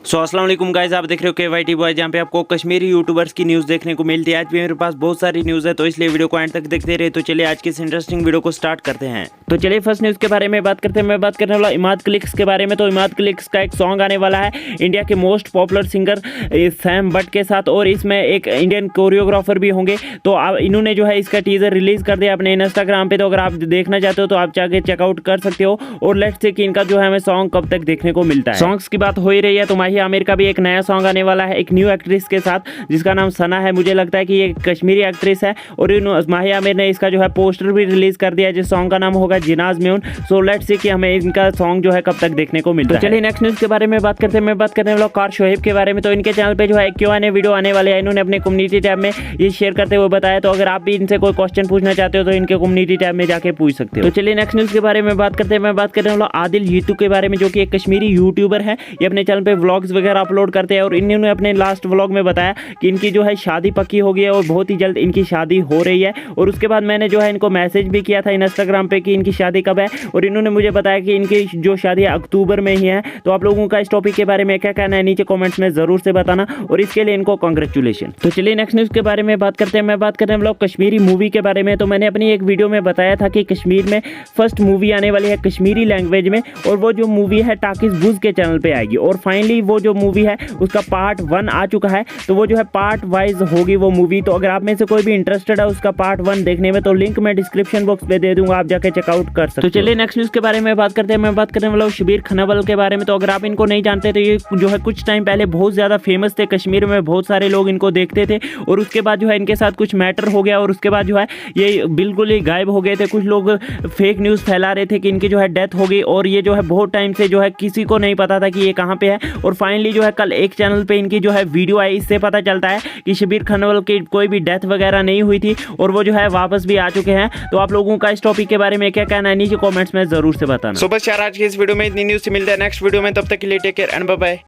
अस्सलाम वालेकुम गाइस, आप देख रहे हो KYT बॉय, जहाँ पे आपको कश्मीरी यूट्यूबर्स की न्यूज़ देखने को मिलती है। आज भी मेरे पास बहुत सारी न्यूज़ है, तो इसलिए वीडियो को एंड तक देखते रहे। तो चलिए आज की इस इंटरेस्टिंग वीडियो को स्टार्ट करते हैं। तो चलिए फर्स्ट न्यूज़ के बारे में बात करते हैं। मैं बात करने वाला इमाद क्लिक्स के बारे में। तो इमाद क्लिक्स का एक सॉन्ग आने वाला है इंडिया के most popular singer Sam but के साथ, और इसमें एक इंडियन कोरियोग्राफर भी होंगे। तो इन्होंने जो है इसका टीजर रिलीज कर दिया अपने इंस्टाग्राम पे। तो अगर आप देखना चाहते हो तो आप जाके चेकआउट कर सकते हो। और लेट्स से कि इनका जो है हमें सॉन्ग कब तक देखने को मिलता है। सॉन्ग्स की बात हो ही रही है, तो माही आमिर का भी एक नया सॉन्ग आने वाला है एक न्यू एक्ट्रेस के साथ, जिसका नाम सना है। मुझे लगता है कि ये कश्मीरी एक्ट्रेस है, और माही आमिर ने इसका जो है पोस्टर भी रिलीज कर दिया है, जिस सॉन्ग का नाम होगा जिनाज म्यून। सो लेट्स सी कि हमें इनका सॉन्ग जो है कब तक देखने को मिलता है। चलिए नेक्स्ट न्यूज़ के बारे में बात करते हैं। मैं बात करने वाला कार शोहेब के बारे में। तो इनके चैनल पे जो है Q&A वीडियो आने वाले हैं। इन्होंने अपने कम्युनिटी टैब में ये शेयर करते हुए बताया। तो अगर आप भी इनसे कोई क्वेश्चन पूछना चाहते हो तो इनके कम्युनिटी टैब में जाके पूछ सकते हो। तो चलिए नेक्स्ट न्यूज़ के बारे में बात करते हैं। मैं बात करने वाला आदिल जीतू के बारे में, जो कि एक कश्मीरी यूट्यूबर है। ये अपने चैनल पे व्लॉग्स वगैरह अपलोड करते हैं, और इन्होंने अपने लास्ट व्लॉग में बताया कि इनकी जो है शादी पक्की हो गई है, और बहुत ही जल्द इनकी शादी हो रही है। और उसके बाद मैंने जो है इनको मैसेज भी किया था इंस्टाग्राम पे कि इनकी शादी कब है, और इन्होंने मुझे बताया कि इनकी जो शादी है अक्टूबर में ही है। तो आप लोगों का इस टॉपिक के बारे में क्या कहना है नीचे कमेंट्स में जरूर से बताना, और इसके लिए इनको कांग्रेचुलेशन। तो चलिए नेक्स्ट न्यूज़ के बारे में बात करते हैं। मैं बात करने वाला हूं कश्मीरी मूवी के बारे में। तो मैंने अपनी एक वीडियो में बताया था कि कश्मीर में फर्स्ट मूवी आने वाली है कश्मीरी लैंग्वेज में, और वो जो मूवी है टाकिस बुज के चैनल पे आएगी। और फाइनली वो जो मूवी है उसका पार्ट 1 आ चुका है। तो वो जो है पार्ट वाइज होगी वो मूवी। तो अगर आप में से कोई भी इंटरेस्टेड है उसका पार्ट 1 देखने में, तो लिंक मैं डिस्क्रिप्शन बॉक्स में दे दूंगा, आप जाके चेकआउट कर सकते हो। तो चलिए नेक्स्ट न्यूज़ के बारे में बात करते हैं। मैं बात करने वाला हूं शबीर खनावल के बारे में। तो अगर आप इनको नहीं जानते तो ये जो है कुछ टाइम पहले बहुत ज़्यादा फेमस थे कश्मीर में, बहुत सारे लोग इनको देखते थे। और उसके बाद जो है इनके साथ कुछ मैटर हो गया, और उसके बाद जो है ये बिल्कुल ही गायब हो गए थे। कुछ लोग फेक न्यूज़ फैला रहे थे कि इनकी जो है डेथ हो गई, और ये जो है बहुत टाइम से जो है किसी को नहीं पता था कि ये कहाँ पे है। और फाइनली जो है कल एक चैनल पे इनकी जो है वीडियो आई, इससे पता चलता है कि शबीर खनावल की कोई भी डेथ वगैरह नहीं हुई थी, और वो जो है वापस भी आ चुके हैं। तो आप लोगों का इस टॉपिक के बारे में क्या कहना है नीचे कमेंट्स में जरूर से बताना। सो बस यार आज की इस वीडियो में इतनी न्यूज़ से मिलता है नेक्स्ट वीडियो में। तब तक के लिए take care and bye bye.